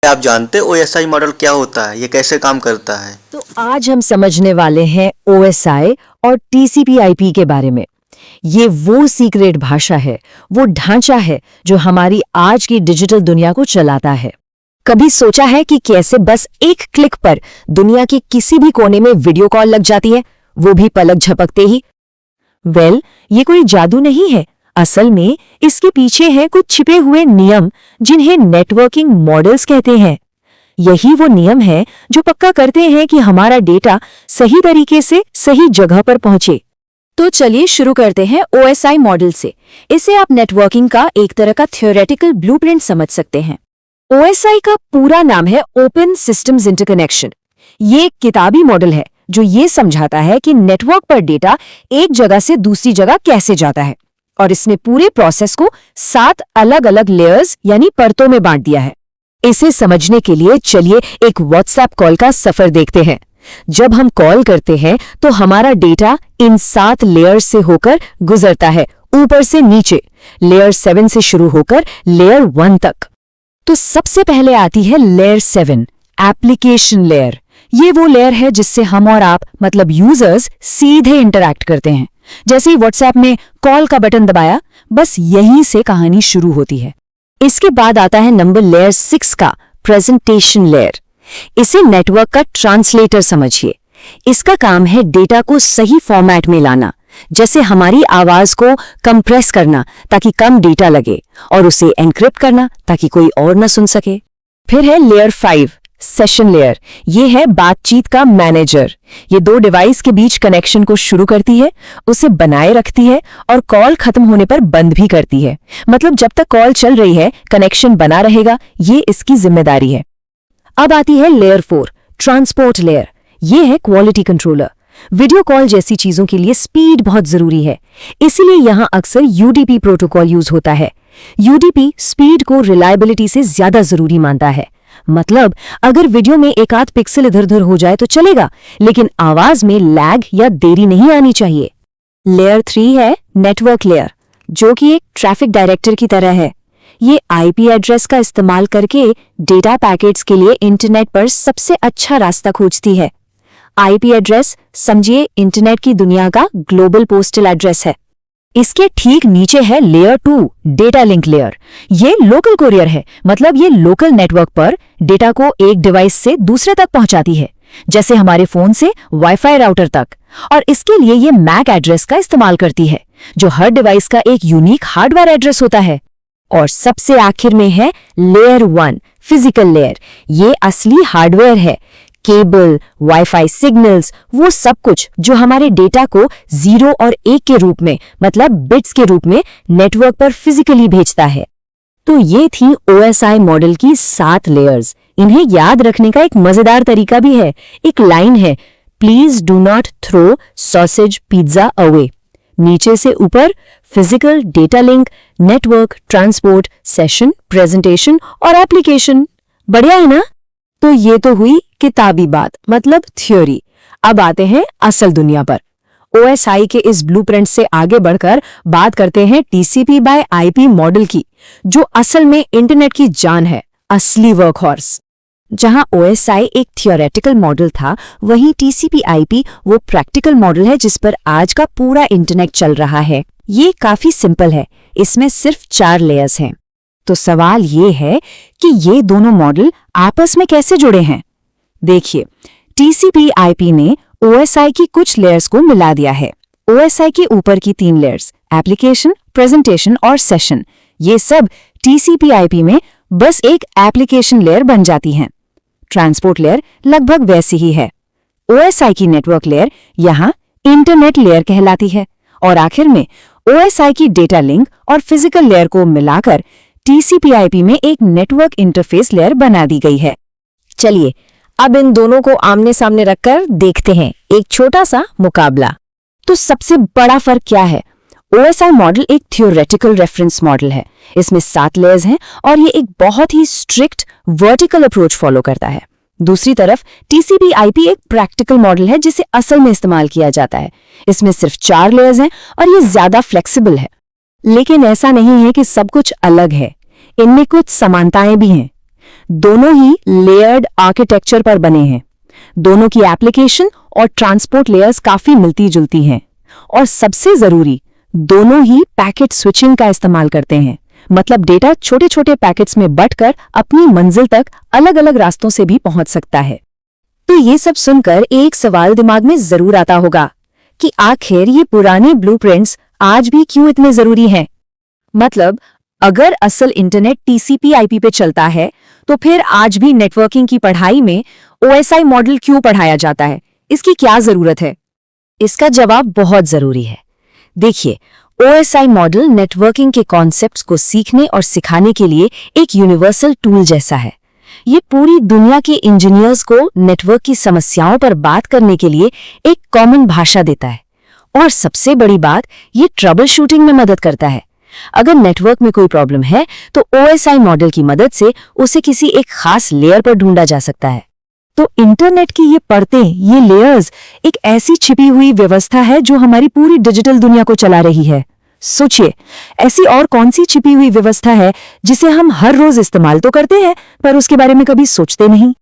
आप जानते हो OSI मॉडल क्या होता है, ये कैसे काम करता है? तो आज हम समझने वाले हैं OSI और TCP/IP के बारे में। ये वो सीक्रेट भाषा है, वो ढांचा है जो हमारी आज की डिजिटल दुनिया को चलाता है। कभी सोचा है कि कैसे बस एक क्लिक पर दुनिया के किसी भी कोने में वीडियो कॉल लग जाती है, वो भी पलक झपकते ही? ये कोई जादू नहीं है। असल में इसके पीछे हैं कुछ छिपे हुए नियम जिन्हें नेटवर्किंग मॉडल्स कहते हैं। यही वो नियम है जो पक्का करते हैं कि हमारा डेटा सही तरीके से सही जगह पर पहुंचे। तो चलिए शुरू करते हैं OSI मॉडल से। इसे आप नेटवर्किंग का एक तरह का थ्योरेटिकल ब्लूप्रिंट समझ सकते हैं। OSI का पूरा नाम है ओपन सिस्टम्स इंटरकनेक्शन। ये एक किताबी मॉडल है जो ये समझाता है कि नेटवर्क पर डेटा एक जगह से दूसरी जगह कैसे जाता है, और इसने पूरे प्रोसेस को 7 अलग अलग लेयर्स यानी परतों में बांट दिया है। इसे समझने के लिए चलिए एक व्हाट्सएप कॉल का सफर देखते हैं। जब हम कॉल करते हैं तो हमारा डेटा इन 7 लेयर्स से होकर गुजरता है, ऊपर से नीचे, लेयर 7 से शुरू होकर लेयर 1 तक। तो सबसे पहले आती है लेयर 7, एप्लीकेशन लेयर। ये वो लेयर है जिससे हम और आप मतलब यूजर्स सीधे इंटरैक्ट करते हैं। जैसे ही व्हाट्सएप में कॉल का बटन दबाया, बस यहीं से कहानी शुरू होती है। इसके बाद आता है नंबर लेयर 6 का प्रेजेंटेशन लेयर। इसे नेटवर्क का ट्रांसलेटर समझिए। इसका काम है डेटा को सही फॉर्मेट में लाना, जैसे हमारी आवाज को कंप्रेस करना ताकि कम डेटा लगे, और उसे एन्क्रिप्ट करना ताकि कोई और न सुन सके। फिर है लेयर 5, सेशन लेयर। ये है बातचीत का मैनेजर। ये 2 डिवाइस के बीच कनेक्शन को शुरू करती है, उसे बनाए रखती है और कॉल खत्म होने पर बंद भी करती है। मतलब जब तक कॉल चल रही है कनेक्शन बना रहेगा, ये इसकी जिम्मेदारी है। अब आती है लेयर 4, ट्रांसपोर्ट लेयर। ये है क्वालिटी कंट्रोलर। वीडियो कॉल जैसी चीजों के लिए स्पीड बहुत जरूरी है, इसीलिए यहां अक्सर UDP प्रोटोकॉल यूज होता है। UDP स्पीड को रिलायबिलिटी से ज्यादा जरूरी मानता है। मतलब अगर वीडियो में एक आध पिक्सल इधर उधर हो जाए तो चलेगा, लेकिन आवाज में लैग या देरी नहीं आनी चाहिए। लेयर 3 है नेटवर्क लेयर, जो कि एक ट्रैफिक डायरेक्टर की तरह है। ये IP एड्रेस का इस्तेमाल करके डेटा पैकेट्स के लिए इंटरनेट पर सबसे अच्छा रास्ता खोजती है। IP एड्रेस समझिए इंटरनेट की दुनिया का ग्लोबल पोस्टल एड्रेस है। इसके ठीक नीचे है लेयर 2, डेटा लिंक लेयर। ये लोकल कोरियर है, मतलब ये लोकल नेटवर्क पर डेटा को एक डिवाइस से दूसरे तक पहुंचाती है, जैसे हमारे फोन से वाईफाई राउटर तक। और इसके लिए ये MAC एड्रेस का इस्तेमाल करती है, जो हर डिवाइस का एक यूनिक हार्डवेयर एड्रेस होता है। और सबसे आखिर में है लेयर 1, फिजिकल लेयर। ये असली हार्डवेयर है, केबल, वाईफाई सिग्नल्स, वो सब कुछ जो हमारे डेटा को 0 और 1 के रूप में, मतलब बिट्स के रूप में नेटवर्क पर फिजिकली भेजता है। तो ये थी OSI मॉडल की 7 लेयर्स। इन्हें याद रखने का एक मजेदार तरीका भी है। एक लाइन है, please do not throw sausage pizza away. नीचे से ऊपर physical, data link, network, transport, session, presentation और एप्लीकेशन। बढ़िया है ना? तो ये तो हुई किताबी बात, मतलब थ्योरी। अब आते हैं असल दुनिया पर। OSI के इस ब्लूप्रिंट से आगे बढ़कर बात करते हैं TCP/IP मॉडल की, जो असल में इंटरनेट की जान है, असली वर्कहॉर्स। जहां OSI एक थियोरेटिकल मॉडल था, वहीं TCP/IP वो प्रैक्टिकल मॉडल है जिस पर आज का पूरा इंटरनेट चल रहा है। ये काफी सिंपल है, इसमें सिर्फ 4 लेयर्स हैं। तो सवाल ये है कि ये दोनों मॉडल आपस में कैसे जुड़े हैं? देखिए, TCP/IP ने OSI की कुछ लेयर्स को मिला दिया है। OSI के ऊपर की 3 लेयर्स, एप्लीकेशन, प्रेजेंटेशन और सेशन, ये सब TCP/IP में बस एक एप्लीकेशन लेयर बन जाती हैं। ट्रांसपोर्ट लेयर लगभग वैसी ही है। OSI की नेटवर्क लेयर यहाँ इंटरनेट लेयर कहलाती है। और आखिर में OSI की डेटा लिंक और फिजिकल लेयर को मिलाकर TCP/IP में एक नेटवर्क इंटरफेस लेयर बना दी गई है। चलिए अब इन दोनों को आमने सामने रखकर देखते हैं एक छोटा सा मुकाबला। तो सबसे बड़ा फर्क क्या है? OSI मॉडल एक थियोरेटिकल रेफरेंस मॉडल है। इसमें 7 लेयर्स हैं और ये एक बहुत ही स्ट्रिक्ट वर्टिकल अप्रोच फॉलो करता है। दूसरी तरफ TCP/IP एक प्रैक्टिकल मॉडल है जिसे असल में इस्तेमाल किया जाता है। इसमें सिर्फ 4 लेयर्स हैं और ये ज्यादा फ्लेक्सिबल है। लेकिन ऐसा नहीं है कि सब कुछ अलग है, इनमें कुछ समानताएं भी हैं। दोनों ही लेयर्ड आर्किटेक्चर पर बने हैं। दोनों की एप्लीकेशन और ट्रांसपोर्ट लेयर्स काफी मिलती जुलती हैं। और सबसे जरूरी, दोनों ही पैकेट स्विचिंग का इस्तेमाल करते हैं। मतलब डेटा छोटे छोटे पैकेट्स में बंटकर अपनी मंजिल तक अलग अलग रास्तों से भी पहुंच सकता है। तो ये सब सुनकर एक सवाल दिमाग में जरूर आता होगा कि आखिर ये पुराने ब्लूप्रिंट्स आज भी क्यों इतने जरूरी हैं? मतलब अगर असल इंटरनेट TCP/IP पे चलता है, तो फिर आज भी नेटवर्किंग की पढ़ाई में OSI मॉडल क्यों पढ़ाया जाता है? इसकी क्या जरूरत है? इसका जवाब बहुत जरूरी है। देखिए, OSI मॉडल नेटवर्किंग के कॉन्सेप्ट्स को सीखने और सिखाने के लिए एक यूनिवर्सल टूल जैसा है। ये पूरी दुनिया के इंजीनियर्स को नेटवर्क की समस्याओं पर बात करने के लिए एक कॉमन भाषा देता है। और सबसे बड़ी बात, ये ट्रबल शूटिंग में मदद करता है। अगर नेटवर्क में कोई प्रॉब्लम है, तो OSI मॉडल की मदद से उसे किसी एक खास लेयर पर ढूंढा जा सकता है। तो इंटरनेट की ये परतें, ये लेयर्स, एक ऐसी छिपी हुई व्यवस्था है जो हमारी पूरी डिजिटल दुनिया को चला रही है। सोचिए, ऐसी और कौन सी छिपी हुई व्यवस्था है जिसे हम हर रोज इस्तेमाल तो करते हैं, पर उसके बारे में कभी सोचते नहीं।